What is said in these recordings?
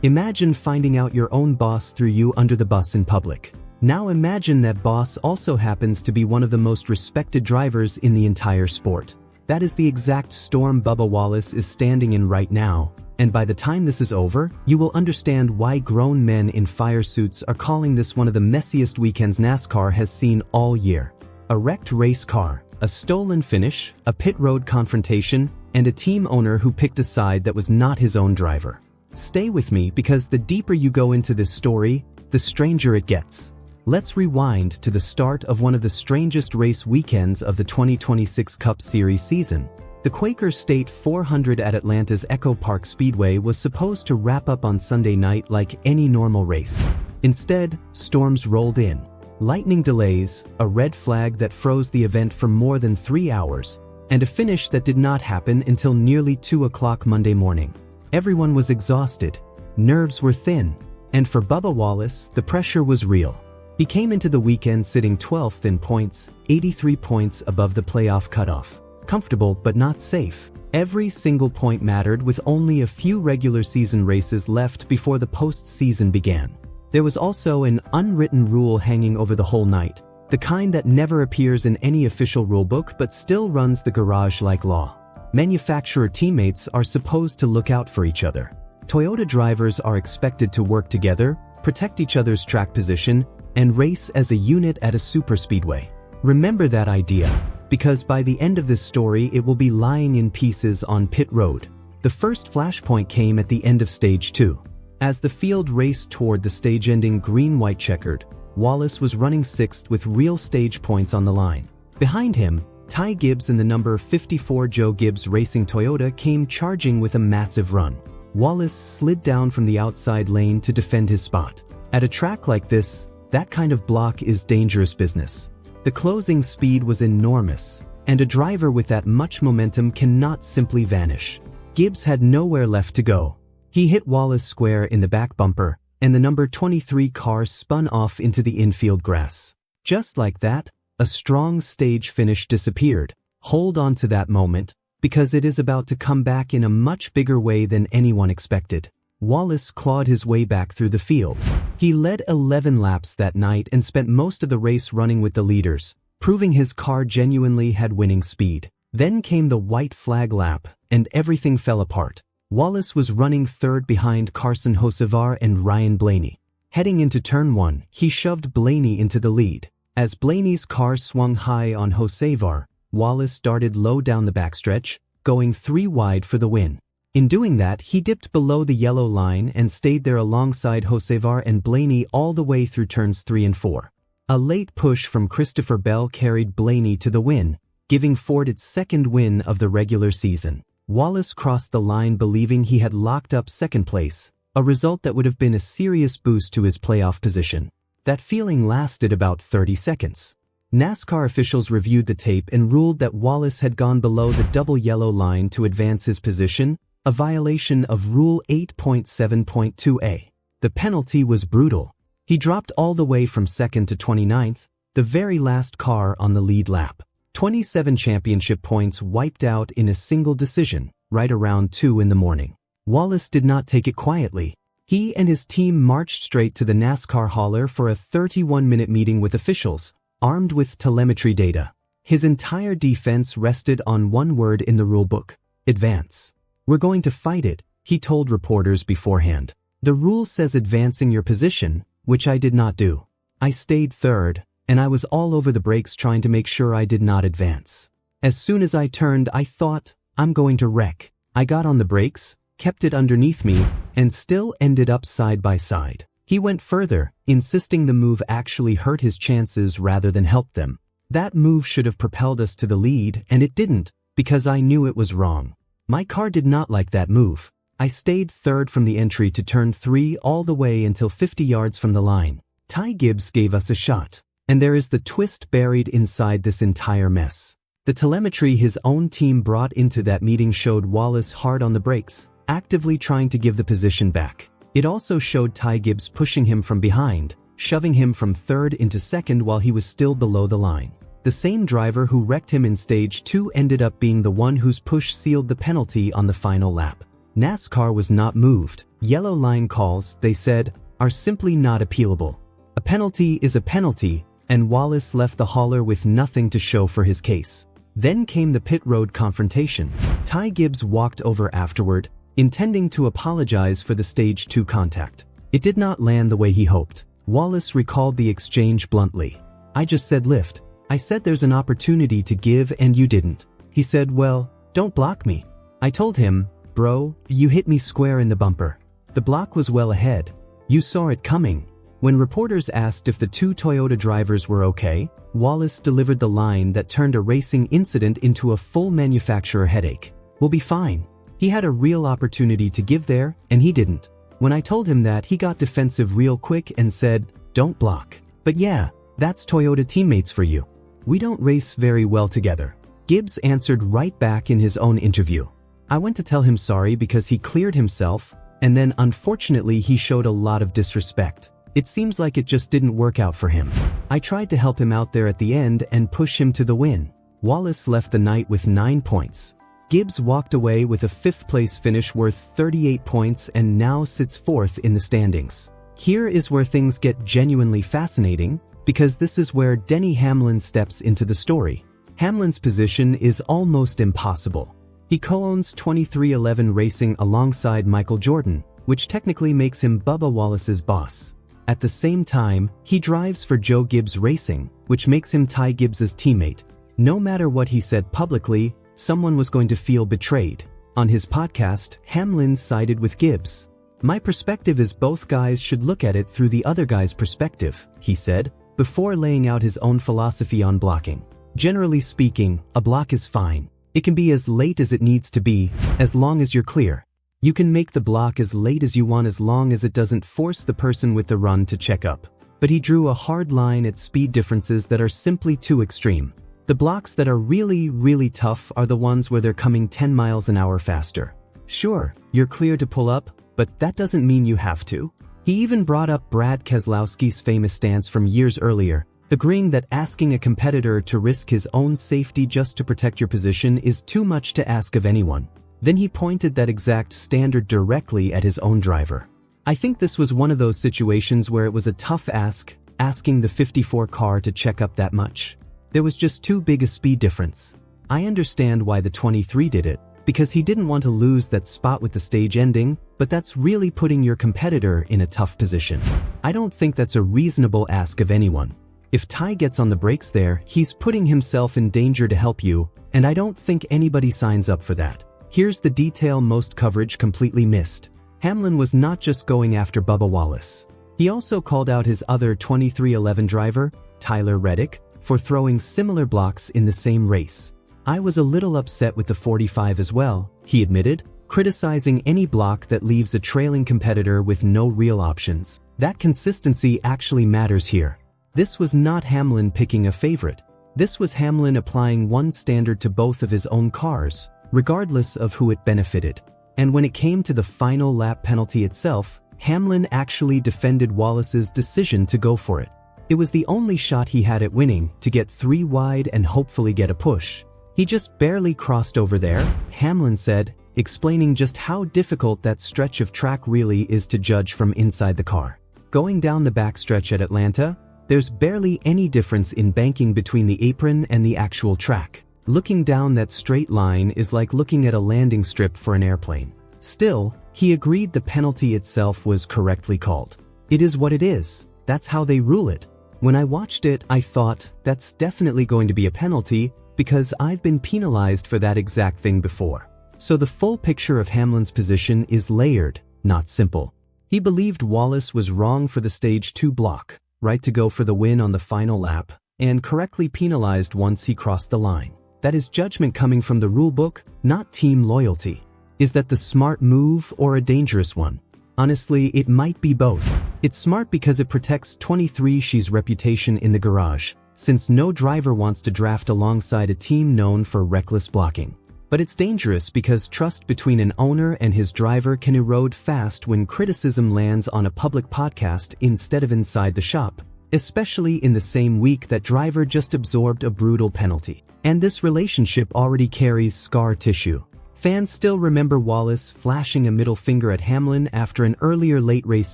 Imagine finding out your own boss threw you under the bus in public. Now imagine that boss also happens to be one of the most respected drivers in the entire sport. That is the exact storm Bubba Wallace is standing in right now, and by the time this is over, you will understand why grown men in fire suits are calling this one of the messiest weekends NASCAR has seen all year. A wrecked race car, a stolen finish, a pit road confrontation, and a team owner who picked a side that was not his own driver. Stay with me because the deeper you go into this story, the stranger it gets. Let's rewind to the start of one of the strangest race weekends of the 2026 Cup Series season. The Quaker State 400 at Atlanta's EchoPark Speedway was supposed to wrap up on Sunday night like any normal race. Instead, storms rolled in. Lightning delays, a red flag that froze the event for more than 3 hours, and a finish that did not happen until nearly 2 o'clock Monday morning. Everyone was exhausted, nerves were thin, and for Bubba Wallace, the pressure was real. He came into the weekend sitting 12th in points, 83 points above the playoff cutoff. Comfortable but not safe. Every single point mattered with only a few regular season races left before the postseason began. There was also an unwritten rule hanging over the whole night, the kind that never appears in any official rulebook but still runs the garage like law. Manufacturer teammates are supposed to look out for each other. Toyota drivers are expected to work together, protect each other's track position, and race as a unit at a superspeedway. Remember that idea, because by the end of this story it will be lying in pieces on pit road. The first flashpoint came at the end of stage 2. As the field raced toward the stage-ending green-white checkered, Wallace was running 6th with real stage points on the line. Behind him, Ty Gibbs and the number 54 Joe Gibbs Racing Toyota came charging with a massive run. Wallace slid down from the outside lane to defend his spot. At a track like this, that kind of block is dangerous business. The closing speed was enormous, and a driver with that much momentum cannot simply vanish. Gibbs had nowhere left to go. He hit Wallace square in the back bumper, and the number 23 car spun off into the infield grass. Just like that, a strong stage finish disappeared. Hold on to that moment, because it is about to come back in a much bigger way than anyone expected. Wallace clawed his way back through the field. He led 11 laps that night and spent most of the race running with the leaders, proving his car genuinely had winning speed. Then came the white flag lap, and everything fell apart. Wallace was running 3rd behind Carson Hocevar and Ryan Blaney. Heading into turn 1, he shoved Blaney into the lead. As Blaney's car swung high on Hocevar, Wallace started low down the backstretch, going 3 wide for the win. In doing that, he dipped below the yellow line and stayed there alongside Hocevar and Blaney all the way through turns 3 and 4. A late push from Christopher Bell carried Blaney to the win, giving Ford its 2nd win of the regular season. Wallace crossed the line believing he had locked up 2nd place, a result that would have been a serious boost to his playoff position. That feeling lasted about 30 seconds. NASCAR officials reviewed the tape and ruled that Wallace had gone below the double yellow line to advance his position, a violation of Rule 8.7.2a. The penalty was brutal. He dropped all the way from 2nd to 29th, the very last car on the lead lap. 27 championship points wiped out in a single decision, right around 2 in the morning. Wallace did not take it quietly. He and his team marched straight to the NASCAR hauler for a 31-minute meeting with officials, armed with telemetry data. His entire defense rested on one word in the rulebook: advance. "We're going to fight it," he told reporters beforehand. "The rule says advancing your position, which I did not do. I stayed 3rd, and I was all over the brakes trying to make sure I did not advance. As soon as I turned, I thought, I'm going to wreck. I got on the brakes, kept it underneath me, and still ended up side by side." He went further, insisting the move actually hurt his chances rather than helped them. "That move should have propelled us to the lead, and it didn't, because I knew it was wrong. My car did not like that move. I stayed 3rd from the entry to turn 3 all the way until 50 yards from the line. Ty Gibbs gave us a shot. And there is the twist buried inside this entire mess. The telemetry his own team brought into that meeting showed Wallace hard on the brakes, actively trying to give the position back. It also showed Ty Gibbs pushing him from behind, shoving him from 3rd into 2nd while he was still below the line. The same driver who wrecked him in stage 2 ended up being the one whose push sealed the penalty on the final lap. NASCAR was not moved. Yellow line calls, they said, are simply not appealable. A penalty is a penalty, and Wallace left the hauler with nothing to show for his case. Then came the pit road confrontation. Ty Gibbs walked over afterward, intending to apologize for the stage 2 contact. It did not land the way he hoped. Wallace recalled the exchange bluntly. "I just said lift. I said there's an opportunity to give and you didn't." He said, "Well, don't block me." I told him, "Bro, you hit me square in the bumper. The block was well ahead. You saw it coming." When reporters asked if the two Toyota drivers were okay, Wallace delivered the line that turned a racing incident into a full manufacturer headache. "We'll be fine. He had a real opportunity to give there, and he didn't." When I told him that, he got defensive real quick and said, "Don't block." But yeah, that's Toyota teammates for you. We don't race very well together. Gibbs answered right back in his own interview. I went to tell him sorry because he cleared himself, and then unfortunately he showed a lot of disrespect. It seems like it just didn't work out for him. I tried to help him out there at the end and push him to the win. Wallace left the night with 9 points. Gibbs walked away with a 5th place finish worth 38 points and now sits 4th in the standings. Here is where things get genuinely fascinating, because this is where Denny Hamlin steps into the story. Hamlin's position is almost impossible. He co-owns 23XI Racing alongside Michael Jordan, which technically makes him Bubba Wallace's boss. At the same time, he drives for Joe Gibbs Racing, which makes him Ty Gibbs's teammate. No matter what he said publicly, someone was going to feel betrayed. On his podcast, Hamlin sided with Gibbs. "My perspective is both guys should look at it through the other guy's perspective," he said, before laying out his own philosophy on blocking. "Generally speaking, a block is fine. It can be as late as it needs to be, as long as you're clear. You can make the block as late as you want as long as it doesn't force the person with the run to check up." But he drew a hard line at speed differences that are simply too extreme. The blocks that are really tough are the ones where they're coming 10 miles an hour faster. Sure, you're clear to pull up, but that doesn't mean you have to. He even brought up Brad Keselowski's famous stance from years earlier, agreeing that asking a competitor to risk his own safety just to protect your position is too much to ask of anyone. Then he pointed that exact standard directly at his own driver. I think this was one of those situations where it was a tough ask, asking the 54 car to check up that much. There was just too big a speed difference. I understand why the 23 did it, because he didn't want to lose that spot with the stage ending, but that's really putting your competitor in a tough position. I don't think that's a reasonable ask of anyone. If Ty gets on the brakes there, he's putting himself in danger to help you, and I don't think anybody signs up for that. Here's the detail most coverage completely missed. Hamlin was not just going after Bubba Wallace. He also called out his other 23XI driver, Tyler Reddick, for throwing similar blocks in the same race. "I was a little upset with the 45 as well," he admitted, criticizing any block that leaves a trailing competitor with no real options. That consistency actually matters here. This was not Hamlin picking a favorite. This was Hamlin applying one standard to both of his own cars, regardless of who it benefited. And when it came to the final lap penalty itself, Hamlin actually defended Wallace's decision to go for it. It was the only shot he had at winning, to get 3 wide and hopefully get a push. "He just barely crossed over there," Hamlin said, explaining just how difficult that stretch of track really is to judge from inside the car. Going down the backstretch at Atlanta, there's barely any difference in banking between the apron and the actual track. Looking down that straight line is like looking at a landing strip for an airplane. Still, he agreed the penalty itself was correctly called. It is what it is. That's how they rule it. When I watched it, I thought, that's definitely going to be a penalty, because I've been penalized for that exact thing before. So the full picture of Hamlin's position is layered, not simple. He believed Wallace was wrong for the stage 2 block, right to go for the win on the final lap, and correctly penalized once he crossed the line. That is judgment coming from the rulebook, not team loyalty. Is that the smart move or a dangerous one? Honestly, it might be both. It's smart because it protects 23XI's reputation in the garage, since no driver wants to draft alongside a team known for reckless blocking. But it's dangerous because trust between an owner and his driver can erode fast when criticism lands on a public podcast instead of inside the shop, especially in the same week that driver just absorbed a brutal penalty. And this relationship already carries scar tissue. Fans still remember Wallace flashing a middle finger at Hamlin after an earlier late race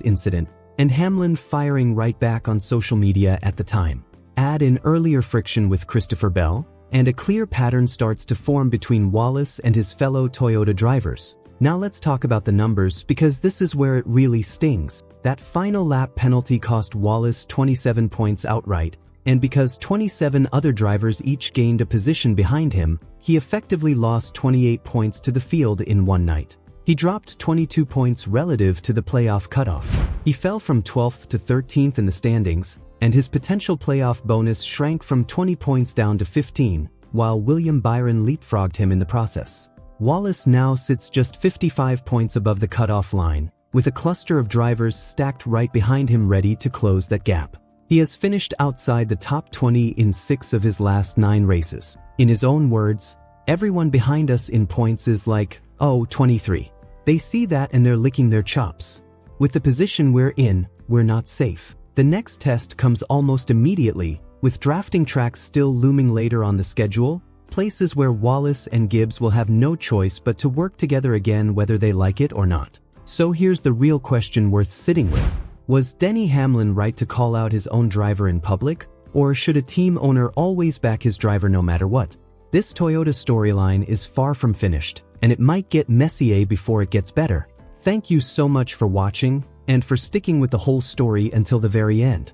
incident, and Hamlin firing right back on social media at the time. Add in earlier friction with Christopher Bell, and a clear pattern starts to form between Wallace and his fellow Toyota drivers. Now let's talk about the numbers, because this is where it really stings. That final lap penalty cost Wallace 27 points outright, and because 27 other drivers each gained a position behind him, he effectively lost 28 points to the field in one night. He dropped 22 points relative to the playoff cutoff. He fell from 12th to 13th in the standings, and his potential playoff bonus shrank from 20 points down to 15, while William Byron leapfrogged him in the process. Wallace now sits just 55 points above the cutoff line, with a cluster of drivers stacked right behind him ready to close that gap. He has finished outside the top 20 in 6 of his last 9 races. In his own words, "Everyone behind us in points is like, oh, 23. They see that and they're licking their chops. With the position we're in, we're not safe." The next test comes almost immediately, with drafting tracks still looming later on the schedule, places where Wallace and Gibbs will have no choice but to work together again whether they like it or not. So here's the real question worth sitting with. Was Denny Hamlin right to call out his own driver in public, or should a team owner always back his driver no matter what? This Toyota storyline is far from finished, and it might get messier before it gets better. Thank you so much for watching, and for sticking with the whole story until the very end.